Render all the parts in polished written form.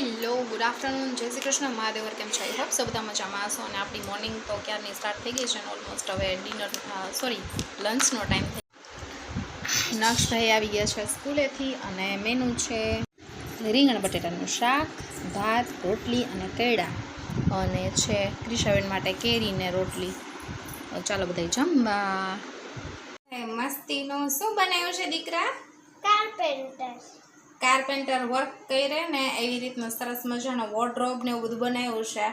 Hello good afternoon, જય શ્રી કૃષ્ણ, મહાદેવ. કેમ છો? આઈ હોપ સો બધા મજામાં હશો. અને આપણી મોર્નિંગ તો ક્યારની સ્ટાર્ટ થઈ ગઈ છે અને ઓલમોસ્ટ હવે લંચનો ટાઈમ થઈ. નક્ષભાઈ આવી ગયા છે સ્કૂલેથી અને મેનુ છે રીંગણ બટેટાનું શાક, ભાત, રોટલી અને કેળા, અને છે ક્રિશાબેન માટે કેરી ને રોટલી. ચાલો બધા જમવા. મસ્તીનો શું બનાવ્યું છે દીકરા? કાર્પેન્ટર વર્ક કરે ને એવી રીતના સરસ મજાનો વોર્ડરોબ ને એવું બધું બનાવ્યું છે.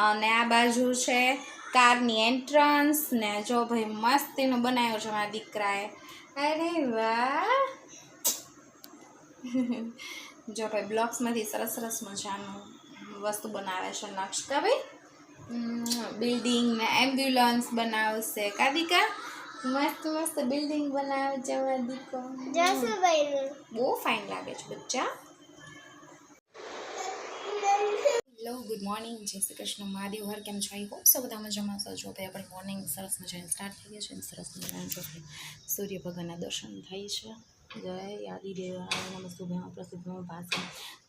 અને આ બાજુ છે કારની એન્ટ્રન્સ ને જો ભાઈ મસ્તીનું બનાવ્યું છે મારા દીકરાએ. અરે વાહ. જો ભાઈ બ્લોક્સમાંથી સરસ સરસ મજાનું વસ્તુ બનાવે છે નક્ષકા ભાઈ. બિલ્ડિંગ ને એમ્બ્યુલન્સ બનાવશે કાદિકા. મસ્ત મસ્ત બિલ્ડિંગ બનાવે છે મારા દીકરો. બહુ ફાઇન લાગે છે બચ્ચા. હેલો ગુડ મોર્નિંગ, જય શ્રી કૃષ્ણ, મહાદેવ. કેમ છો? આઈ હોપ સો બધા મજામાં છો. જો ભાઈ આપણી મોર્નિંગ સરસ મજાની સ્ટાર્ટ થઈ ગઈ છે અને સરસ મજાના જો સૂર્ય ભગવાનના દર્શન થાય છે. જય આદિદેવાય નમસ્તુભ્યં પ્રસિદ્ધ્યં ભાસમ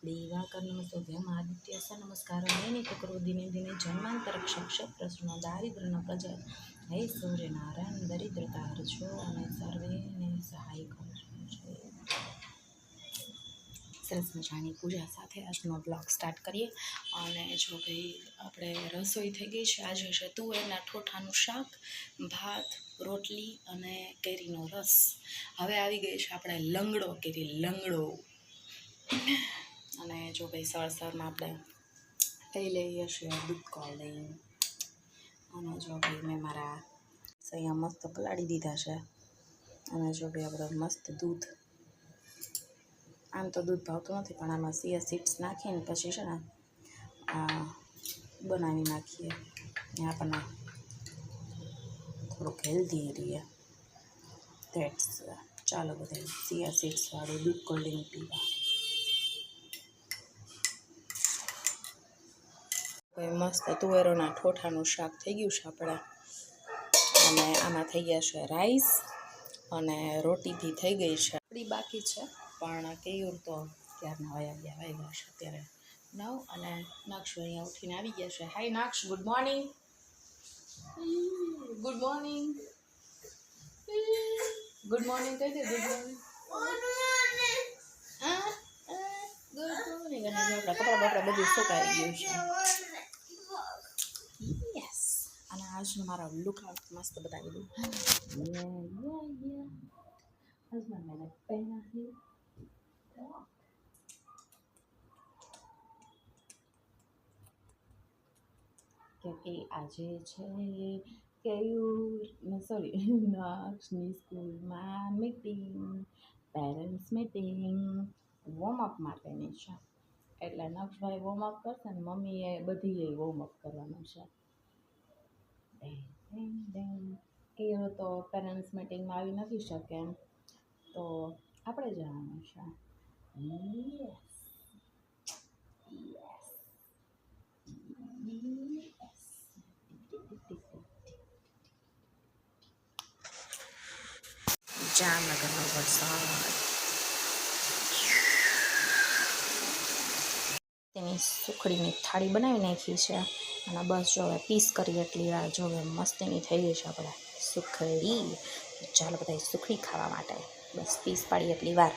દેવાકર નમસ્તુભ્યં આદિત્ય સ નમસ્કાર નૈનિ ચક્રો દિને દિને જન્માંતર ક્ષક્ષ પ્રશ્ન દારિદ્ર્ય ન પ્રજા હે સૂર્યનારાયણ દરિદ્રતા હરજો અને સર્વેને સહાય કરજો. સરસ મજાની પૂજા સાથે આજનો બ્લોગ સ્ટાર્ટ કરીએ. અને જો ભાઈ આપણે રસોઈ થઈ ગઈ છે. આજે છે તુવેરના ઠોઠાનું શાક, ભાત, રોટલી અને કેરીનો રસ. હવે આવી ગઈ છે આપણે લંગડો કેરી, લંગડો. અને જો ભાઈ સવારમાં આપણે લઈ લઈએ છીએ દૂધ કોલ્ડ. અને જો ભાઈ મેં મારા અહીંયા મસ્ત પલાળી દીધા છે. અને જો ભાઈ આપણે મસ્ત દૂધ, આમ તો દૂધ ભાવતું નથી પણ આમાં સિયા સીડ્સ નાખીને પછી છે ને બનાવી નાખીએ ને આપણને થોડુંક હેલ્ધી રહીએ. ધેટ્સ ચાલો બધા સિયા સીડ્સવાળું દૂધ કોલ્ડ ડ્રિંક પીવા. કોઈ મસ્ત તુવેરોના ઠોઠાનું શાક થઈ ગયું છે આપણે. અને આમાં થઈ ગયા છે રાઈસ અને રોટીથી થઈ ગઈ છે. આપણી બાકી છે પણ કેયુર તો ત્યારના વાગ્યા છે અત્યારે 9. અને નક્ષ અહીંયા ઉઠીને આવી ગયા છે. Hi Naksh, good morning. Good morning, good morning કહી દે. Good morning, good morning. અને આપણા કપડાં બપડા બધું સુકાઈ ગયું છે. યસ. અને આજનો મારો લુક આઉટ મસ્ત બતાવી દઉં. હસબન્ડ મેને પહેના હે કે આજે છે કેયુર નક્ષની સ્કૂલમાં મીટિંગ, પેરેન્ટ્સ મીટિંગ વોર્મઅપ માટેની છે. એટલે નક્ષભાઈ વોર્મઅપ કરશે ને મમ્મીએ બધી વોર્મઅપ કરવાનું છે. કેયુર તો પેરેન્ટ્સ મીટિંગમાં આવી નથી શકે એમ, તો આપણે જવાનું છે. Yes yes. જામનગરનો વરસાદ. તેની સુખડીની થાળી બનાવી નાખી છે. અને બસ જો હવે પીસ કરી એટલી વાર જો હવે મસ્તીની થઈ ગઈ છે આપણે સુખડી. ચાલો બધા સુખડી ખાવા માટે બસ પીસ પાડી એટલી વાર.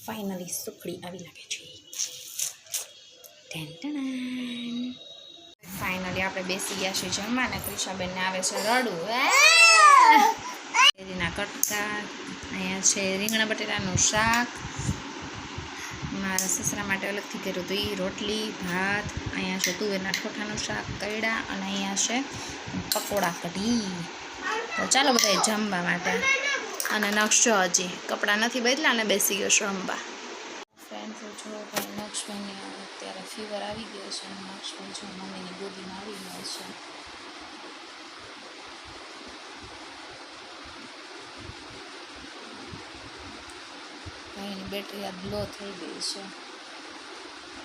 ફાઇનલી સુખડી આવી લાગે છે. ફાઇનલી આપણે બેસી ગયા છીએ જમવા ને ક્રિશાબેનને આવે છે રડું. કેરીના કટકા, અહીંયા છે રીંગણા બટેટાનું શાક, મારા સસરા માટે અલગથી કર્યું હતું એ રોટલી, ભાત, અહીંયા છે તુવેરના ઠોઠાનું શાક, કૈડા, અને અહીંયા છે પકોડા કઢી. તો ચાલો બધા જમવા માટે. અને નક્ષ જો હજી કપડાં નથી બદલા અને બેસી ગયો છે રમવા. ફ્રેન્ડ્સ જો ભાઈ નક્ષભાઈને અત્યારે ફીવર આવી ગયો છે અને નક્ષભાઈ જો મમ્મીની ગોદીમાં આવી ગયા છે. ભાઈની બેટરી આ લો થઈ ગઈ છે.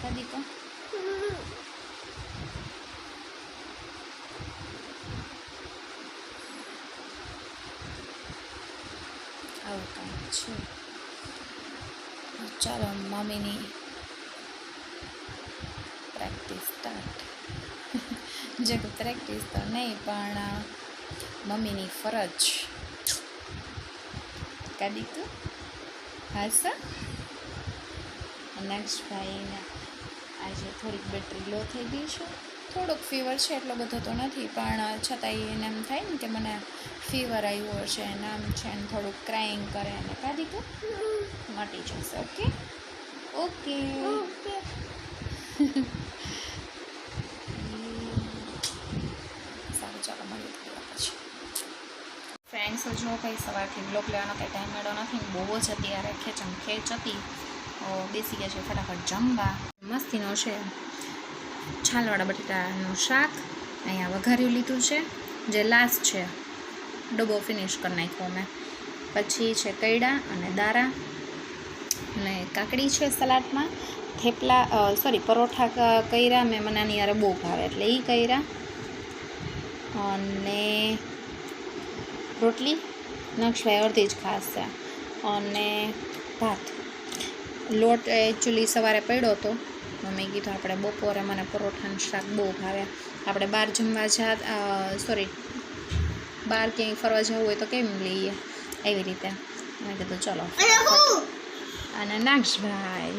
કાદિકા આવું કાંઈ છે. ચાલો મમ્મીની પ્રેક્ટિસ સ્ટાર્ટ. જો કે પ્રેક્ટિસ તો નહીં, પણ મમ્મીની ફરજ. કાઢી તું હાસ. નક્ષભાઈને આજે થોડીક બેટરી લો થઈ ગઈ છે, થોડોક ફીવર છે, એટલો બધો તો નથી, પણ છતાંય એને એમ થાય ને કે મને ફીવર આવ્યો છે, નામ છે, ને થોડુંક ક્રાઇંગ કરે, અને કાઢી તું મટી જશે. ઓકે ઓકે સારું, ચાલો મળીએ થોડા પછી. ફ્રેન્ડ્સ, જો કંઈ સવારથી બ્લોગ લેવાનો કંઈ ટાઈમ મળ્યો નથી, બહુ જ અત્યારે ખેંચ હતી. બેસી ગયા છે ફટાફટ જમવા. મસ્તીનો છે છાલવાળા બટેટાનું શાક, અહીંયા વઘાર્યું લીધું છે, જે લાસ્ટ છે, ડબ્બો ફિનિશ કરી નાખ્યો મેં. પછી છે કૈડા અને દારા, અને કાકડી છે સલાડમાં, થેપલા પરોઠા કર્યા મેં, મને આની યારે બહુ ભાવે એટલે એ કર્યા, અને રોટલી નક્ષભાઈ અડધી જ ખાશે, અને ભાત. લોટ એકચ્યુઅલી સવારે પડ્યો હતો, મેં કીધું આપણે બપોરે મને પરોઠાનું શાક બહુ ભાવે, આપણે બહાર જમવા બહાર ક્યાંય ફરવા જવું હોય તો કેમ લઈએ, એવી રીતે મેં કીધું ચલો. અને નક્ષભાઈ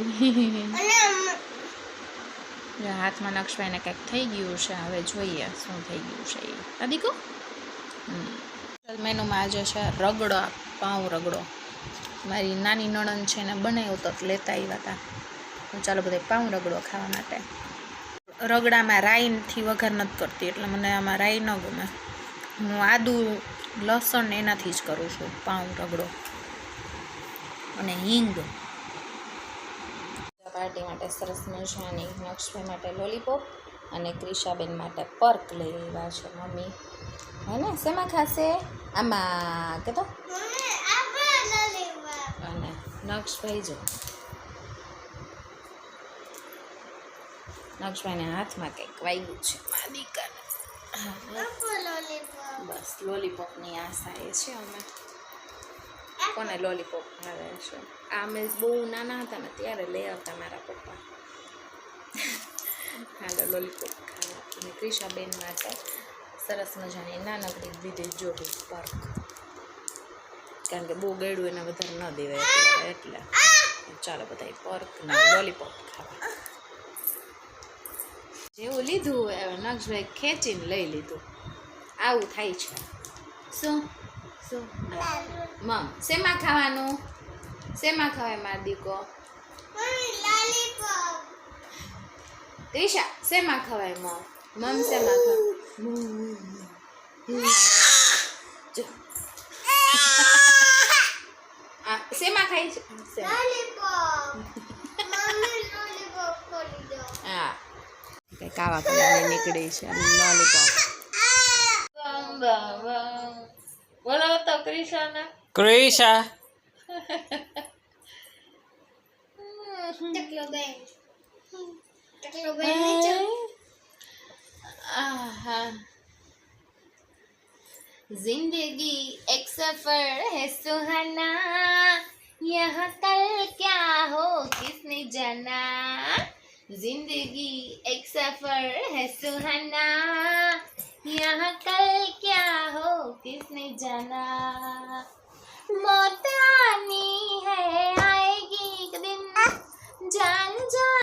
હાથમાં નક્ષભાઈને કંઈક થઈ ગયું છે, હવે જોઈએ શું થઈ ગયું છે એ. અદીકો મેનુમાં આજે છે રગડો, પાઉં રગડો. મારી નાની નણંદ છે ને બનાવ્યો તો લેતા આવ્યા હતા, ચાલો બધા પાઉં રગડો ખાવા માટે. રગડામાં રાઈથી વઘાર નથી કરતી, એટલે મને આમાં રાઈ ન ગમે. હું આદુ લસણ એનાથી જ કરું છું પાઉં રગડો, અને હિંગ. પાર્ટી માટે સરસ મજાની નક્ષભાઈ માટે લોલીપોપ અને ક્રિશાબેન માટે પર્ક લઈ આવ્યા છે મમ્મી. હે ને શેમાં ખાશે? આમાં કે તો. અને નક્ષભાઈ જો, નક્ષભાઈને હાથમાં કંઈક વાગ્યું છે મારા દીકરાને. બસ લોલીપોપની આશા એ છે અમે. કોને લોલીપોપ ભાવે છે? આ મેં બહુ નાના હતા ને ત્યારે લઈ આવતા મારા પપ્પા. હાલો લોલીપોપ ખાવા. અને ક્રિશાબેન માટે સરસ મજાની નાનકડી દીધી જોડી પર્ક, કારણ કે બહુ ગળ્યું એને વધારે ન દેવાય એટલે ચાલો બધા પર્ક ને લોલીપોપ ખાવા. જેવું લીધું હવે નક્ષભાઈ ખેંચીને લઈ લીધું. આવું થાય છે. શું મમ શેમાં ખાવાનું? શેમાં ખાવાય મારા દીકો? ક્રિશા શેમાં ખવાય? મમ શેમાં ખવાય? શેમાં ખાય છે? હા, કઈ કાવા કલરની નીકળી છે લોલીપોપ. બોલો તો ક્રિશાને. ક્રિશા जिंदगी एक सफर है सुहाना, यहाँ कल क्या हो किसने जाना. जिंदगी एक सफर है सुहाना, यहाँ कल क्या हो किसने जाना. मौत आनी है आएगी एक दिन, जान जा